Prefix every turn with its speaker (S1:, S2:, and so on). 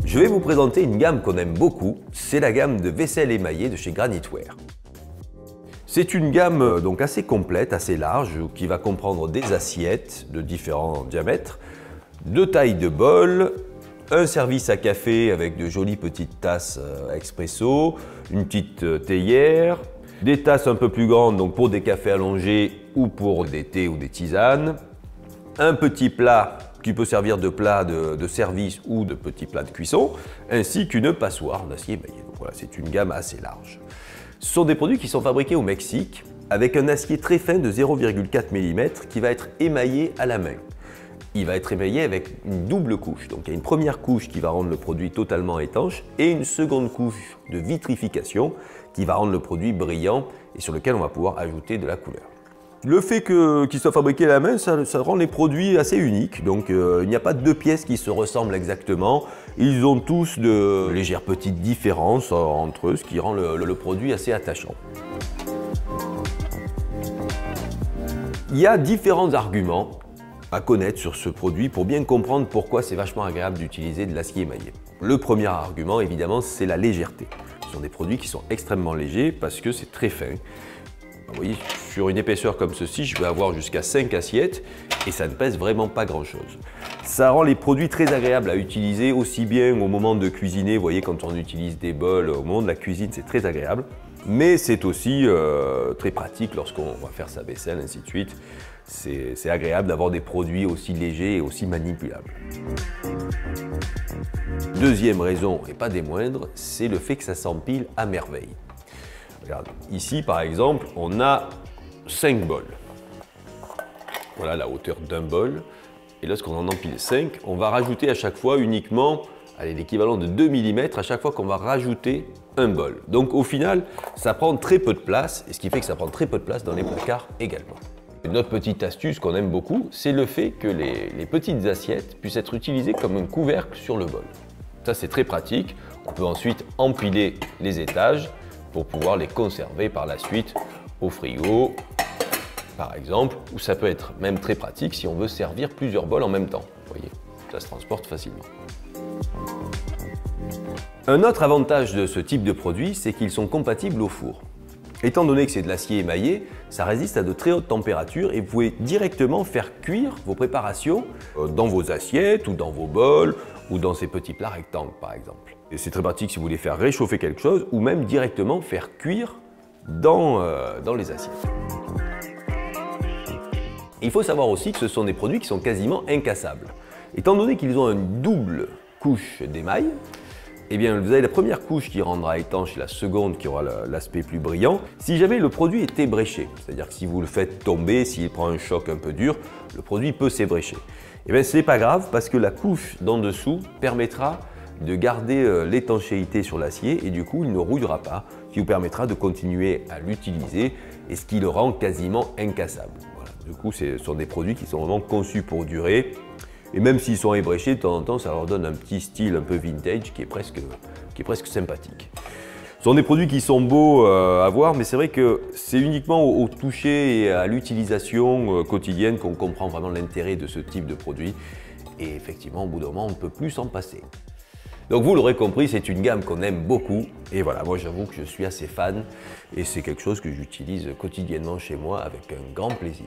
S1: Je vais vous présenter une gamme qu'on aime beaucoup, c'est la gamme de vaisselle émaillée de chez Granitware. C'est une gamme donc assez complète, assez large, qui va comprendre des assiettes de différents diamètres, de tailles de bol, un service à café avec de jolies petites tasses expresso, une petite théière, des tasses un peu plus grandes donc pour des cafés allongés ou pour des thés ou des tisanes, un petit plat qui peut servir de plat de service ou de petit plat de cuisson, ainsi qu'une passoire en acier émaillé. Donc voilà, c'est une gamme assez large. Ce sont des produits qui sont fabriqués au Mexique avec un acier très fin de 0,4 mm qui va être émaillé à la main. Il va être émaillé avec une double couche. Donc il y a une première couche qui va rendre le produit totalement étanche et une seconde couche de vitrification qui va rendre le produit brillant et sur lequel on va pouvoir ajouter de la couleur. Le fait qu'il soit fabriqué à la main, ça rend les produits assez uniques. Donc il n'y a pas deux pièces qui se ressemblent exactement. Ils ont tous de légères petites différences entre eux, ce qui rend le produit assez attachant. Il y a différents arguments à connaître sur ce produit pour bien comprendre pourquoi c'est vachement agréable d'utiliser de l'acier émaillé. Le premier argument, évidemment, c'est la légèreté. Ce sont des produits qui sont extrêmement légers parce que c'est très fin. Vous voyez, sur une épaisseur comme ceci, je vais avoir jusqu'à 5 assiettes et ça ne pèse vraiment pas grand-chose. Ça rend les produits très agréables à utiliser aussi bien au moment de cuisiner. Vous voyez, quand on utilise des bols, au moment de la cuisine, c'est très agréable. Mais c'est aussi très pratique lorsqu'on va faire sa vaisselle, ainsi de suite. C'est agréable d'avoir des produits aussi légers et aussi manipulables. Deuxième raison, et pas des moindres, c'est le fait que ça s'empile à merveille. Regarde, ici par exemple, on a 5 bols. Voilà la hauteur d'un bol. Et lorsqu'on en empile 5, on va rajouter à chaque fois uniquement l'équivalent de 2 mm à chaque fois qu'on va rajouter un bol. Donc au final, ça prend très peu de place, et ce qui fait que ça prend très peu de place dans les placards également. Une autre petite astuce qu'on aime beaucoup, c'est le fait que les petites assiettes puissent être utilisées comme un couvercle sur le bol. Ça c'est très pratique. On peut ensuite empiler les étages pour pouvoir les conserver par la suite au frigo, par exemple, ou ça peut être même très pratique si on veut servir plusieurs bols en même temps. Vous voyez, ça se transporte facilement. Un autre avantage de ce type de produit, c'est qu'ils sont compatibles au four. Étant donné que c'est de l'acier émaillé, ça résiste à de très hautes températures et vous pouvez directement faire cuire vos préparations dans vos assiettes ou dans vos bols ou dans ces petits plats rectangles par exemple. Et c'est très pratique si vous voulez faire réchauffer quelque chose ou même directement faire cuire dans les assiettes. Il faut savoir aussi que ce sont des produits qui sont quasiment incassables. Étant donné qu'ils ont une double couche d'émail, eh bien, vous avez la première couche qui rendra étanche et la seconde qui aura l'aspect plus brillant. Si jamais le produit est ébréché, c'est-à-dire que si vous le faites tomber, s'il prend un choc un peu dur, le produit peut s'ébrécher. Eh bien, ce n'est pas grave parce que la couche d'en dessous permettra de garder l'étanchéité sur l'acier et du coup, il ne rouillera pas, ce qui vous permettra de continuer à l'utiliser et ce qui le rend quasiment incassable. Voilà. Du coup, ce sont des produits qui sont vraiment conçus pour durer. Et même s'ils sont ébréchés, de temps en temps, ça leur donne un petit style un peu vintage qui est presque sympathique. Ce sont des produits qui sont beaux à voir, mais c'est vrai que c'est uniquement au toucher et à l'utilisation quotidienne qu'on comprend vraiment l'intérêt de ce type de produit. Et effectivement, au bout d'un moment, on ne peut plus s'en passer. Donc vous l'aurez compris, c'est une gamme qu'on aime beaucoup. Et voilà, moi j'avoue que je suis assez fan et c'est quelque chose que j'utilise quotidiennement chez moi avec un grand plaisir.